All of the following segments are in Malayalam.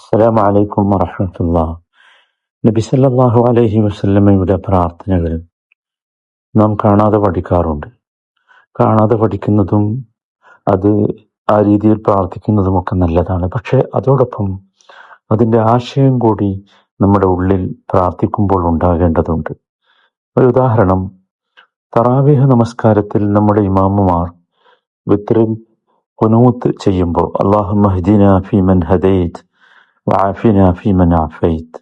അസ്സലാമു അലൈക്കും വറഹ്മത്തുള്ളാഹി. നബി സല്ലല്ലാഹു അലൈഹി വസല്ലമയുടെ പ്രാർത്ഥനകൾ നാം കാണാതെ പഠിക്കാറുണ്ട്. കാണാതെ പഠിക്കുന്നതും അത് ആ രീതിയിൽ പ്രാർത്ഥിക്കുന്നതുമൊക്കെ നല്ലതാണ്. പക്ഷേ അതോടൊപ്പം അതിൻ്റെ ആശയം കൂടി നമ്മുടെ ഉള്ളിൽ പ്രാർത്ഥിക്കുമ്പോൾ ഉണ്ടാകേണ്ടതുണ്ട്. ഒരു ഉദാഹരണം, തറാവീഹ് നമസ്കാരത്തിൽ നമ്മുടെ ഇമാമുമാർ വിത്റിൽ ഖുനൂത്ത് ചെയ്യുമ്പോൾ അല്ലാഹുമ്മ ഹ്ദിനാ ഫീമൻ ഹദൈത് വആഫിനാ ഫീമൻ ആഫൈത്,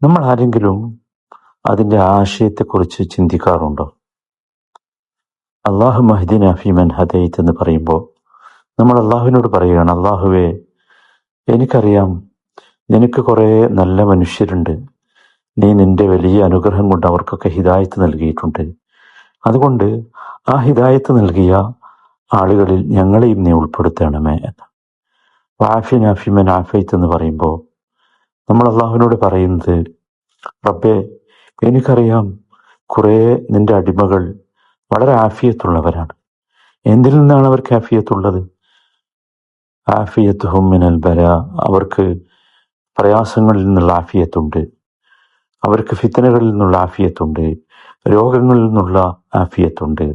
നമ്മൾ ആരെങ്കിലും അതിൻ്റെ ആശയത്തെക്കുറിച്ച് ചിന്തിക്കാറുണ്ടോ? അല്ലാഹുമ്മ ഹ്ദിനാ ഫീമൻ ഹദൈത് എന്ന് പറയുമ്പോൾ നമ്മൾ അള്ളാഹുവിനോട് പറയുകയാണ്, അള്ളാഹുവേ, എനിക്കറിയാം നിനക്ക് കുറേ നല്ല മനുഷ്യരുണ്ട്, നീ നിന്റെ വലിയ അനുഗ്രഹം കൊണ്ട് അവർക്കൊക്കെ ഹിദായത്ത് നൽകിയിട്ടുണ്ട്. അതുകൊണ്ട് ആ ഹിദായത്ത് നൽകിയ ആളുകളിൽ ഞങ്ങളെയും നീ ഉൾപ്പെടുത്തണമേ എന്ന്. വആഫിനാ ഫീമൻ ആഫൈത്ത് എന്ന് പറയുമ്പോൾ നമ്മൾ അള്ളാഹുവിനോട് പറയുന്നത്, റബ്ബേ, എനിക്കറിയാം കുറേ നിന്റെ അടിമകൾ വളരെ ആഫിയത്തുള്ളവരാണ്. എന്തിൽ നിന്നാണ് അവർക്ക് ആഫിയത്തുള്ളത്? ആഫിയത്തുഹും മിനൽ ബലാ, അവർക്ക് പ്രയാസങ്ങളിൽ നിന്നുള്ള ആഫിയത്തുണ്ട്, അവർക്ക് ഫിത്തനകളിൽ നിന്നുള്ള ആഫിയത്തുണ്ട്, രോഗങ്ങളിൽ നിന്നുള്ള ആഫിയത്തുണ്ട്,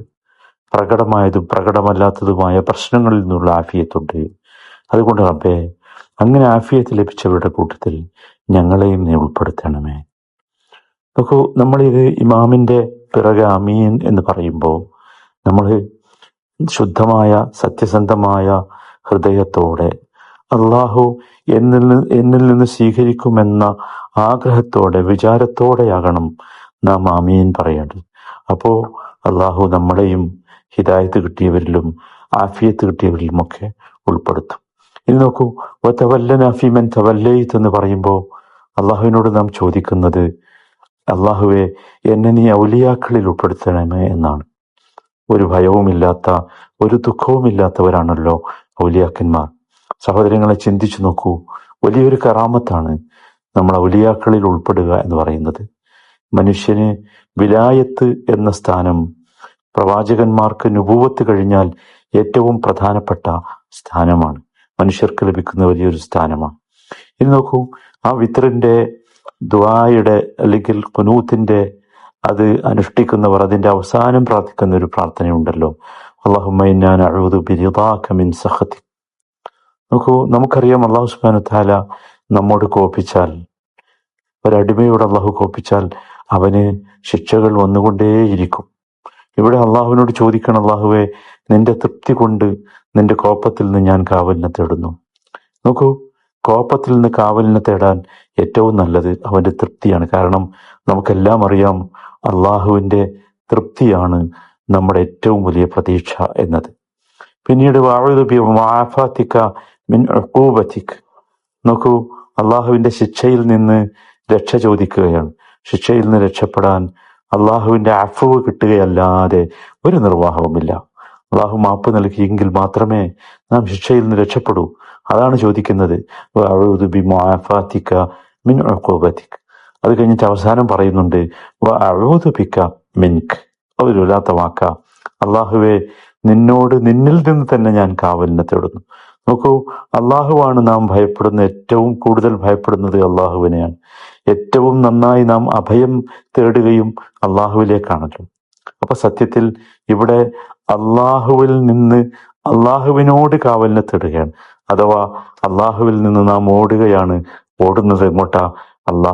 പ്രകടമായതും പ്രകടമല്ലാത്തതുമായ പ്രശ്നങ്ങളിൽ നിന്നുള്ള ആഫിയത്തുണ്ട്. അതുകൊണ്ട് റബ്ബേ, അങ്ങനെ ആഫിയത്ത് ലഭിച്ചവരുടെ കൂട്ടത്തിൽ ഞങ്ങളെയും നീ ഉൾപ്പെടുത്തണമേ. നോക്കൂ, നമ്മളിത് ഇമാമിൻ്റെ പിറകെ അമീൻ എന്ന് പറയുമ്പോൾ നമ്മൾ ശുദ്ധമായ സത്യസന്ധമായ ഹൃദയത്തോടെ അള്ളാഹു എന്നിൽ നിന്ന് സ്വീകരിക്കുമെന്ന ആഗ്രഹത്തോടെ വിചാരത്തോടെയാകണം നാം ആമീൻ പറയേണ്ടത്. അപ്പോൾ അള്ളാഹു നമ്മളെയും ഹിദായത്ത് കിട്ടിയവരിലും ആഫിയത്ത് കിട്ടിയവരിലുമൊക്കെ ഉൾപ്പെടുത്തും. ഇനി നോക്കൂ, വതവല്ലനാ ഫീമൻ തവല്ലൈത് എന്ന് പറയുമ്പോൾ അള്ളാഹുവിനോട് നാം ചോദിക്കുന്നത്, അള്ളാഹുവെ, എന്നെ നീ ഔലിയാക്കളിൽ ഉൾപ്പെടുത്തണമേ എന്നാണ്. ഒരു ഭയവുമില്ലാത്ത ഒരു ദുഃഖവുമില്ലാത്തവരാണല്ലോ ഔലിയാക്കന്മാർ. സഹോദരങ്ങളെ, ചിന്തിച്ചു നോക്കൂ, വലിയൊരു കറാമത്താണ് നമ്മൾ ഔലിയാക്കളിൽ ഉൾപ്പെടുക എന്ന് പറയുന്നത്. മനുഷ്യന് വിലായത്ത് എന്ന സ്ഥാനം പ്രവാചകന്മാർക്ക് നുബുവത്ത് കഴിഞ്ഞാൽ ഏറ്റവും പ്രധാനപ്പെട്ട സ്ഥാനമാണ്, മനുഷ്യർക്ക് ലഭിക്കുന്ന വലിയൊരു സ്ഥാനമാണ്. ഇനി നോക്കൂ, ആ വിത്റിന്റെ ദുആയുടെ അല്ലെങ്കിൽ ഖുനൂത്തിന്റെ അത് അനുഷ്ഠിക്കുന്നവർ അതിന്റെ അവസാനം പ്രാർത്ഥിക്കുന്ന ഒരു പ്രാർത്ഥനയുണ്ടല്ലോ, അല്ലാഹുമ്മ ഇന്നാ നഊദു ബിറിദാക മിൻ സഖതിക്. നോക്കൂ, നമുക്കറിയാം അല്ലാഹു സുബ്ഹാനഹു വ തആല നമ്മോട് കോപിച്ചാൽ, ഒരടിമയോട് അള്ളാഹു കോപിച്ചാൽ അവന് ശിക്ഷകൾ വന്നുകൊണ്ടേയിരിക്കും. ഇവിടെ അള്ളാഹുവിനോട് ചോദിക്കണം, അള്ളാഹുവെ, നിന്റെ തൃപ്തി കൊണ്ട് നിന്റെ കോപത്തിൽ നിന്ന് ഞാൻ കാവലിനെ തേടുന്നു. നോക്കൂ, കോപത്തിൽ നിന്ന് കാവലിനെ തേടാൻ ഏറ്റവും നല്ലത് അവന്റെ തൃപ്തിയാണ്. കാരണം നമുക്കെല്ലാം അറിയാം, അള്ളാഹുവിന്റെ തൃപ്തിയാണ് നമ്മുടെ ഏറ്റവും വലിയ പ്രതീക്ഷ എന്നത്. പിന്നീട് വഅഊദു ബിമുആഫാതിക മിൻ ഉഖൂബതിക്. നോക്കൂ, അള്ളാഹുവിന്റെ ശിക്ഷയിൽ നിന്ന് രക്ഷ ചോദിക്കുകയാണ്. ശിക്ഷയിൽ നിന്ന് രക്ഷപ്പെടാൻ അള്ളാഹുവിന്റെ അഫ്വ് കിട്ടുകയല്ലാതെ ഒരു നിർവാഹവുമില്ല. അള്ളാഹു മാപ്പ് നൽകിയെങ്കിൽ മാത്രമേ നാം ശിക്ഷയിൽ നിന്ന് രക്ഷപ്പെടൂ. അതാണ് ചോദിക്കുന്നത്, വഅഊദു ബിമുആഫാതിക മിൻ ഉഖൂബതിക്. അത് കഴിഞ്ഞിട്ട് അവസാനം പറയുന്നുണ്ട്, വഅഊദു ബിക മിൻക്. അതൊരു വല്ലാത്ത വാക്കാ. അള്ളാഹുവെ, നിന്നിൽ നിന്ന് തന്നെ ഞാൻ കാവലിനെ തേടുന്നു. നോക്കൂ, അള്ളാഹുവാണ് നാം ഭയപ്പെടുന്ന, ഏറ്റവും കൂടുതൽ ഭയപ്പെടുന്നത് അള്ളാഹുവിനെയാണ്. ഏറ്റവും നന്നായി നാം അഭയം തേടുകയും അള്ളാഹുവിലേക്കാണല്ലോ. അപ്പൊ സത്യത്തിൽ ഇവിടെ അള്ളാഹുവിനോട് കാവലിനെ തേടുകയാണ്. അഥവാ അള്ളാഹുവിൽ നിന്ന് നാം ഓടുകയാണ്. ഓടുന്നത് എങ്ങോട്ടാ? അള്ളാഹു